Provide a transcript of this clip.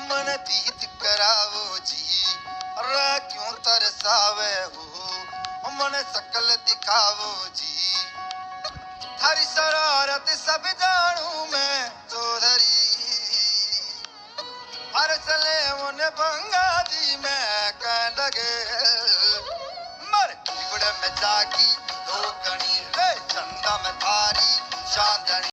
मन दीद करावो जी, अरे क्यों तरसावे हो, मन सकल दिखावो जी। थारी शरारत सब जानू मैं चौधरी, हर चले उन्हें बंगा दी मैं कह लगे, मर बिगड़ में जागी दो कणी रे, चंदा में थारी चांदनी।